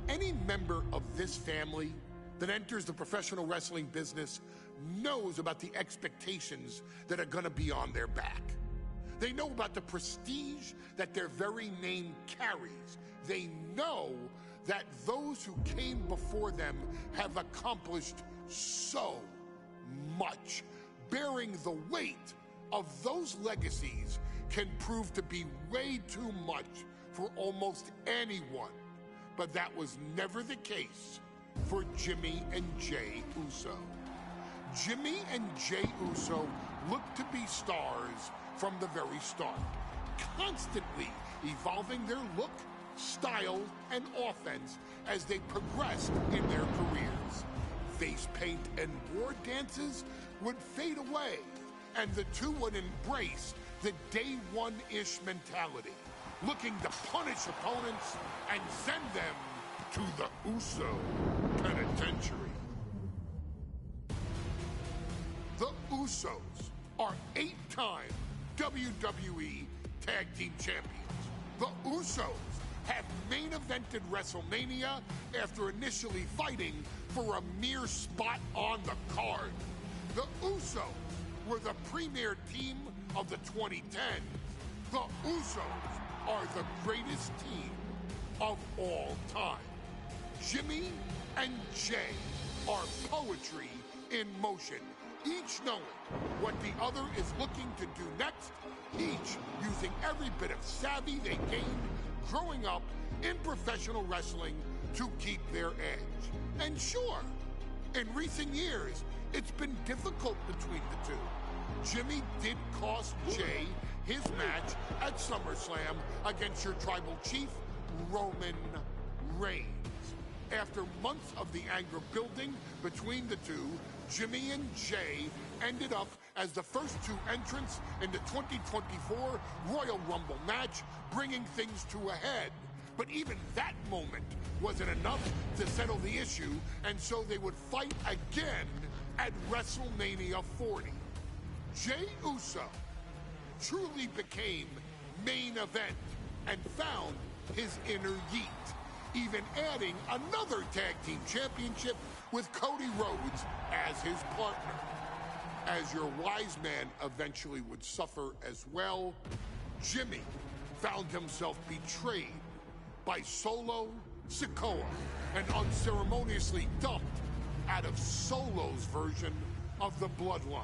Any member of this family that enters the professional wrestling business knows about the expectations that are going to be on their back. They know about the prestige that their very name carries. They know that those who came before them have accomplished so much. Bearing the weight of those legacies can prove to be way too much for almost anyone. But that was never the case for Jimmy and Jey Uso. Jimmy and Jey Uso looked to be stars from the very start, constantly evolving their look, style, and offense as they progressed in their careers. Face paint and war dances would fade away, and the two would embrace the day one-ish mentality, looking to punish opponents and send them to the Uso penitentiary. The Usos are 8-time WWE Tag Team Champions. The Usos have main evented WrestleMania after initially fighting for a mere spot on the card. The Usos were the premier team of the 2010s. The Usos are the greatest team of all time. Jimmy and Jey are poetry in motion, each knowing what the other is looking to do next, each using every bit of savvy they gained growing up in professional wrestling to keep their edge. And sure, in recent years, it's been difficult between the two. Jimmy did cost Jey his match at SummerSlam against your tribal chief, Roman Reigns. After months of the anger building between the two, Jimmy and Jey ended up as the first two entrants in the 2024 Royal Rumble match, bringing things to a head. But even that moment wasn't enough to settle the issue, and so they would fight again at WrestleMania 40. Jey Uso truly became main event and found his inner yeet, even adding another tag team championship with Cody Rhodes as his partner. As your wise man eventually would suffer as well, Jimmy found himself betrayed by Solo Sikoa and unceremoniously dumped out of Solo's version of the Bloodline.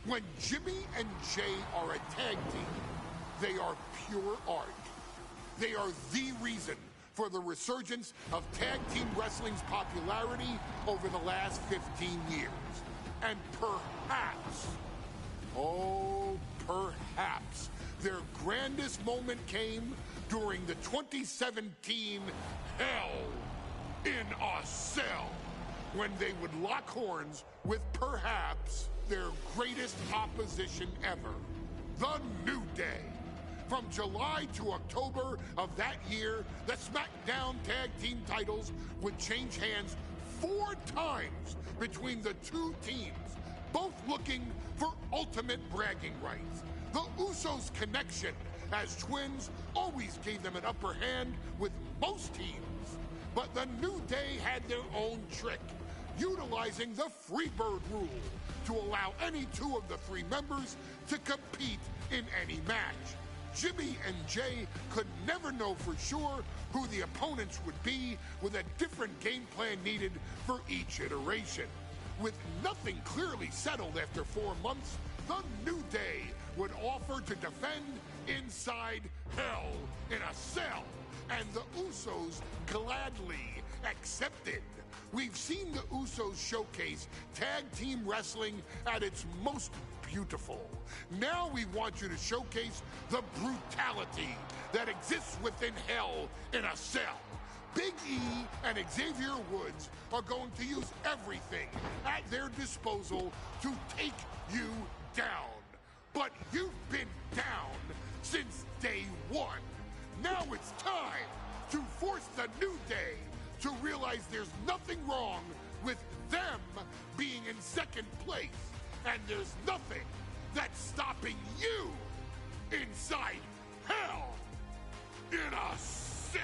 When Jimmy and Jey are a tag team, they are pure art. They are the reason for the resurgence of tag team wrestling's popularity over the last 15 years. And perhaps, oh, perhaps, their grandest moment came during the 2017 Hell in a Cell, when they would lock horns with perhaps their greatest opposition ever, The New Day. From July to October of that year, the SmackDown Tag Team titles would change hands 4 times between the two teams, both looking for ultimate bragging rights. The Usos' connection as twins always gave them an upper hand with most teams. But the New Day had their own trick, utilizing the Freebird rule to allow any 2 of the 3 members to compete in any match. Jimmy and Jey could never know for sure who the opponents would be, with a different game plan needed for each iteration. With nothing clearly settled after 4 months, the New Day would offer to defend inside Hell in a Cell, and the Usos gladly accepted. We've seen the Usos showcase tag team wrestling at its most beautiful. Now we want you to showcase the brutality that exists within Hell in a Cell. Big E and Xavier Woods are going to use everything at their disposal to take you down. But you've been down since day one. Now it's time to force the New Day to realize there's nothing wrong with them being in second place, and there's nothing that's stopping you inside Hell in a Cell.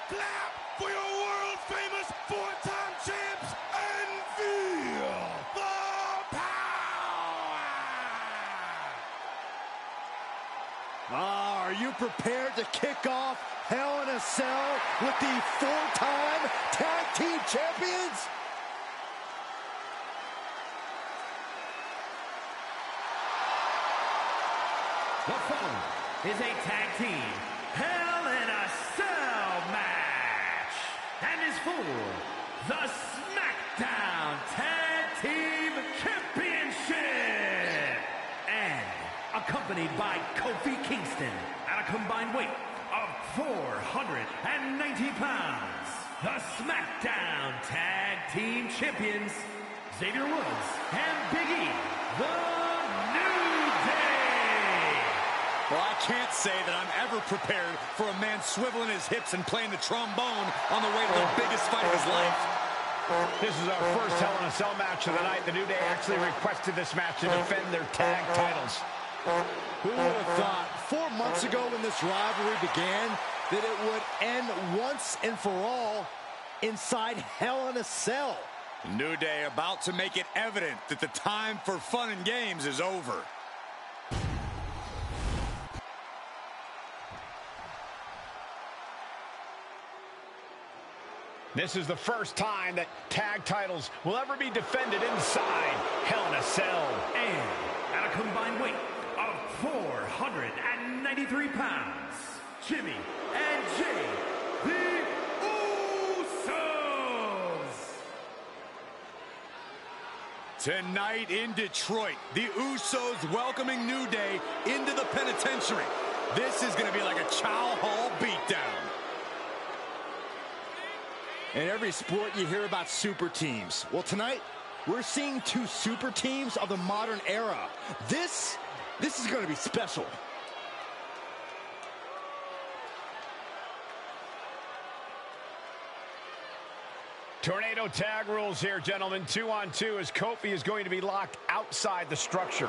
clap for your world-famous four-time champs and feel the power! Are you prepared to kick off Hell in a Cell with the four-time tag team champions? The following is a tag team Hell in a Cell match and is for the SmackDown Tag Team Championship and accompanied by Kofi Kingston at a combined weight of 490 pounds. The SmackDown Tag Team Champions, Xavier Woods and Big E, the New Day. Well, I can't say that I'm ever prepared for a man swiveling his hips and playing the trombone on the way to the biggest fight of his life. This is our first Hell in a Cell match of the night. The New Day actually requested this match to defend their tag titles. Who would have thought 4 months ago when this rivalry began that it would end once and for all inside Hell in a Cell? New Day about to make it evident that the time for fun and games is over. This is the first time that tag titles will ever be defended inside Hell in a Cell. And at a combined weight of 493 pounds, Jimmy and Jay, the Usos. Tonight in Detroit, the Usos welcoming New Day into the penitentiary. This is going to be like a Chow Hall beatdown. In every sport you hear about super teams. Well, tonight we're seeing two super teams of the modern era. This is going to be special. Tornado tag rules here, gentlemen. 2-on-2 as Kofi is going to be locked outside the structure.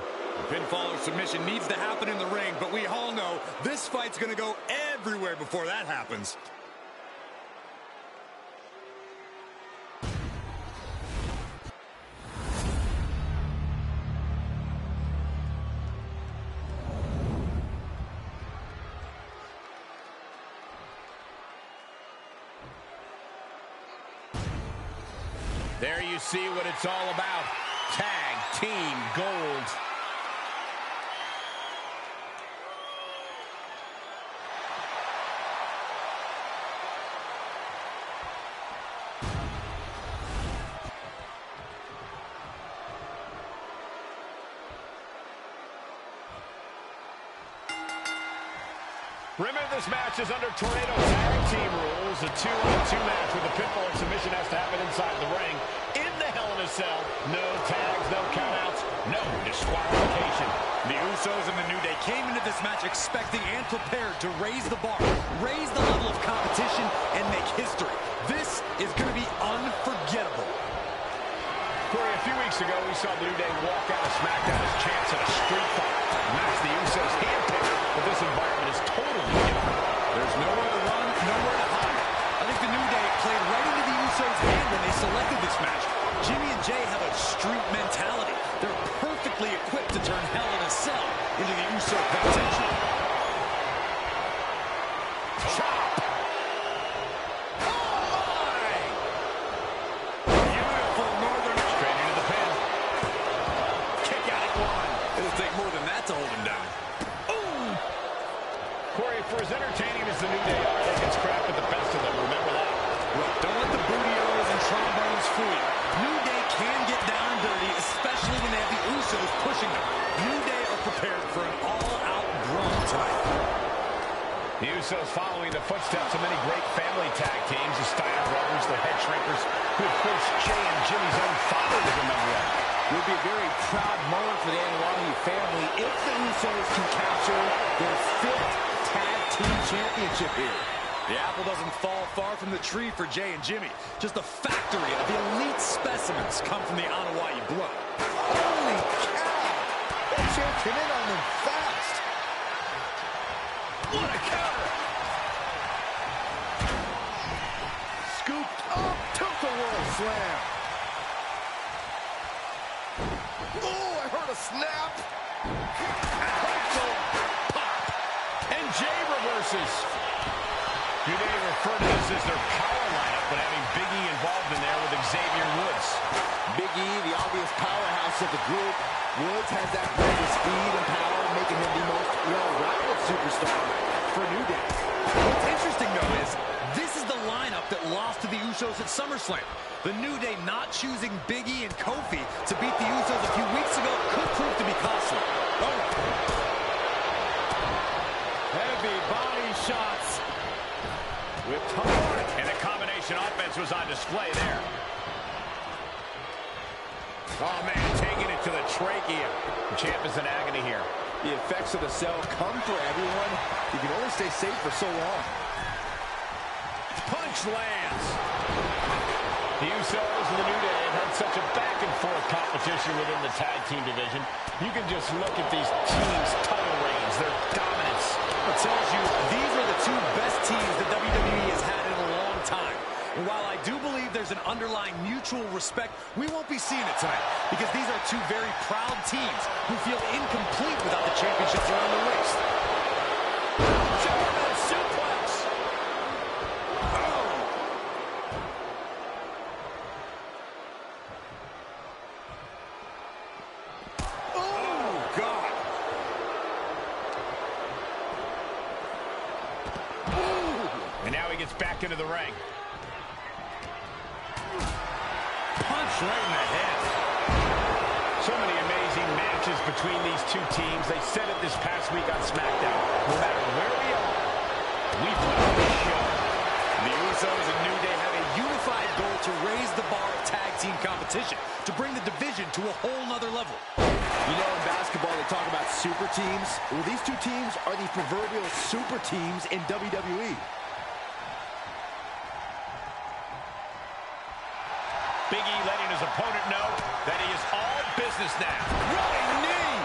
Pinfall or submission needs to happen in the ring, but we all know this fight's going to go everywhere before that happens. There you see what it's all about. Tag Team Gold. Remember, this match is under Tornado Tag Team rules. A 2-on-2 match with a pinfall or submission has to happen inside the ring. In the Hell in a Cell, no tags, no countouts, no disqualification. The Usos and the New Day came into this match expecting and prepared to raise the bar, raise the level of competition, and make history. This is going to be unforgettable. Corey, a few weeks ago, we saw the New Day walk out of SmackDown as champs in a street fight. And that's the Usos' handpicked, but this environment is totally different. There's nowhere to run, nowhere to hide. I think the New Day played right into the Usos' hand when they selected this match. Jimmy and Jay have a street mentality. They're perfectly equipped to turn Hell in a Cell into the Uso penitentiary. Chop! For as entertaining as the New Day are, they can scrap with the best of them. Remember that. Well, don't let the booty-o's and trombones fool you. New Day can get down and dirty, especially when they have the Usos pushing them. New Day are prepared for an all-out brawl tonight. The Usos following the footsteps of many great family tag teams, the Steiner brothers, the Head Shrinkers, who of course Jay and Jimmy's own father was a member of. It would be a very proud moment for the Anoa'i family if the Usos can capture their fifth tag team championship here. The apple doesn't fall far from the tree for Jay and Jimmy. Just a factory of elite specimens come from the Anoa'i blood. Holy cow! That champ came in on them fast. What a counter! slam. Oh, I heard a snap. And Jay reverses. You may refer to this as their power lineup, but having Big E involved in there with Xavier Woods. Big E, the obvious powerhouse of the group. Woods has that blend of speed and power, making him the most well-rounded superstar for New Day. What's interesting, though, is this is the lineup that lost to the Usos at SummerSlam. The New Day not choosing Big E and Kofi to beat the Usos a few weeks ago could prove to be costly. Oh. Heavy body shots. Whipped hard. And the combination offense was on display there. Oh, man, taking it to the trachea. The champ is in agony here. The effects of the cell come for everyone. You can only stay safe for so long. Punch lands. The Usos and the New Day have had such a back-and-forth competition within the tag team division. You can just look at these teams' title reigns, their dominance. It tells you these are the two best teams that WWE has had in a long time. And while I do believe there's an underlying mutual respect, we won't be seeing it tonight because these are two very proud teams who feel incomplete without the championships around the waist. German suplex. Oh, God. And now he gets back into the ring. Punch right in the head. So many amazing matches between these two teams. They said it this past week on SmackDown. No matter where we are, we put on the show. The Usos and New Day have a unified goal to raise the bar of tag team competition, to bring the division to a whole nother level. You know, in basketball, they talk about super teams. Well, these two teams are the proverbial super teams in WWE. Big E letting his opponent know that he is all business now. Running knee.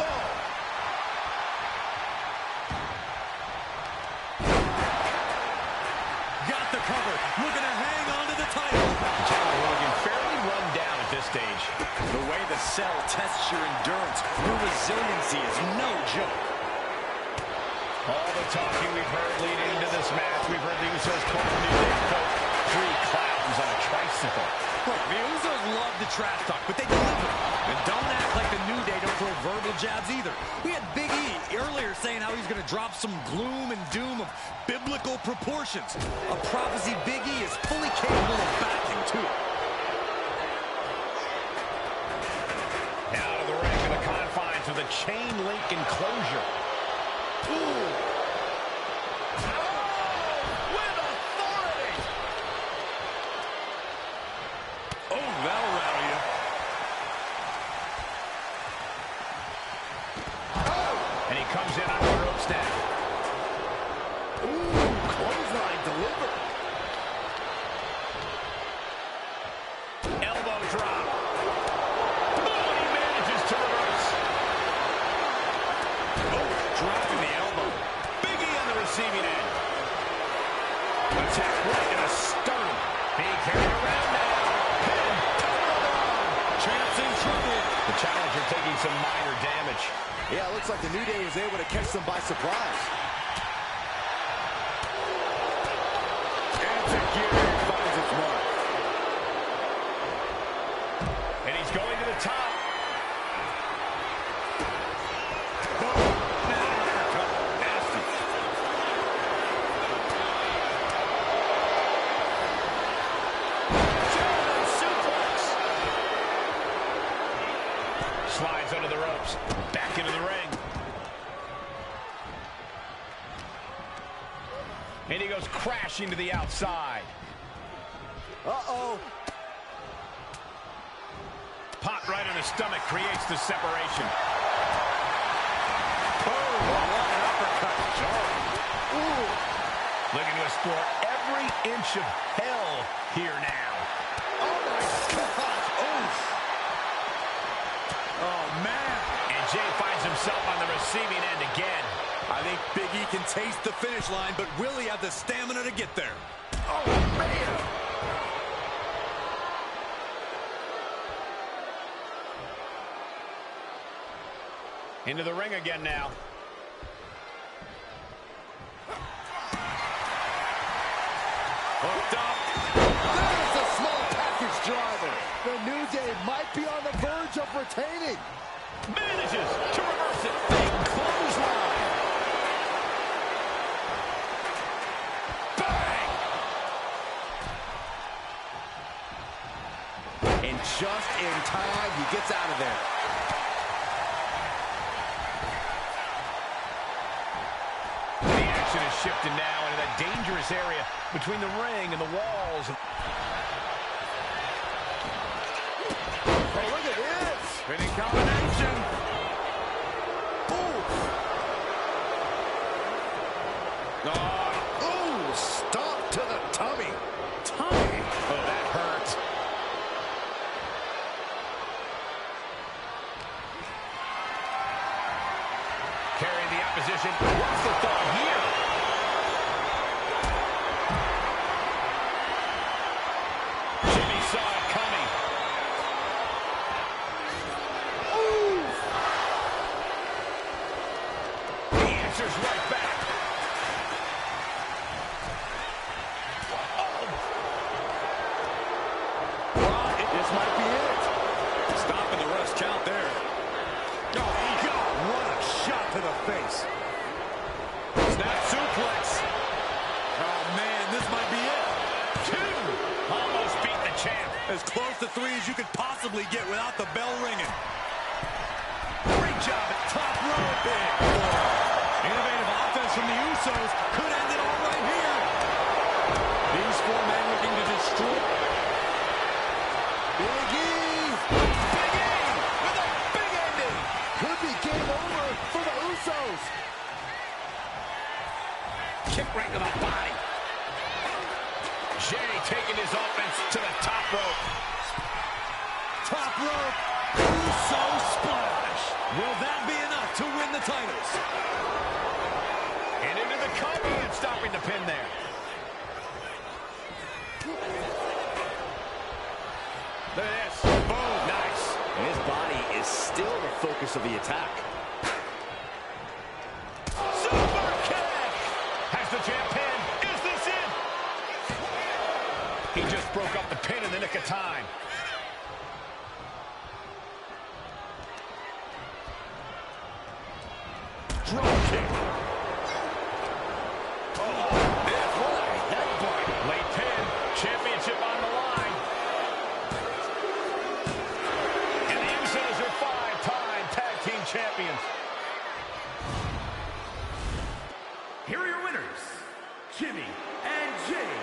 Oh. Got the cover. Looking to hang on to the title. John Hogan fairly run down at this stage. The way the cell tests your endurance, your resiliency is no joke. All the talking we've heard leading into this match, we've heard the Usos call the New Day coach three clowns on a tricycle. Look, the Usos love the trash talk, but they deliver. And don't act like the New Day don't throw verbal jabs either. We had Big E earlier saying how he's going to drop some gloom and doom of biblical proportions. A prophecy Big E is fully capable of backing, too. Out of the ring in the confines of the chain link enclosure. Ooh. Comes in on the ropes now. Ooh, clothesline delivered. Elbow drop. Oh, and he manages to reverse. Oh, dropping the elbow. Big E on the receiving end. Attack right in the sternum. Being carried around now. Champ's in trouble. The challenger taking some minor damage. Yeah, it looks like the New Day was able to catch them by surprise. And Takiri finds its mark. And he's going to the top. Nasty. German suplex. Slides under the ropes. Back into the ring. And he goes crashing to the outside. Uh-oh. Pot right in the stomach creates the separation. Oh, what an uppercut. Ooh. Looking to explore every inch of hell here now. Oh, my God. Oh, man. And Jay finds himself on the receiving end again. I think Big E can taste the finish line, but will he have the stamina to get there? Oh, man. Into the ring again now. Hooked up. There's a small package driver. The New Day might be on the verge of retaining. Manages to reverse it. Big clothesline. Bang! And just in time, he gets out of there. The action is shifted now into that dangerous area between the ring and the walls. Oh, look at this. Spinning combination. Ooh. Ooh, stop to the tummy. Tummy. Oh, that hurt. Carrying the opposition. What's the thought here? Jimmy saw it coming. Ooh. He answers right back. This might be it. Stopping the rest count there. Oh, God, what a shot to the face. Snap suplex. Oh, man, this might be it. 2. Almost beat the champ. As close to 3 as you could possibly get without the bell ringing. Great job at top rope. Big boy. Innovative offense from the Usos could end it all right here. These 4 men looking to destroy. Big E. Big E with a big ending. Could be game over for the Usos. Kick right to the body. Jay taking his offense to the top rope. Top rope. Uso splash. Will that be enough to win the titles? And into the cover and stopping the pin there. Look at this. Boom. Nice. And his body is still the focus of the attack. Super kick. Has the champ pinned. Is this it? He just broke up the pin in the nick of time. Drop kick. Oh, man, what a headbutt. Late pin. Championship on the line. And the Usos are 5-time tag team champions. Here are your winners, Jimmy and Jay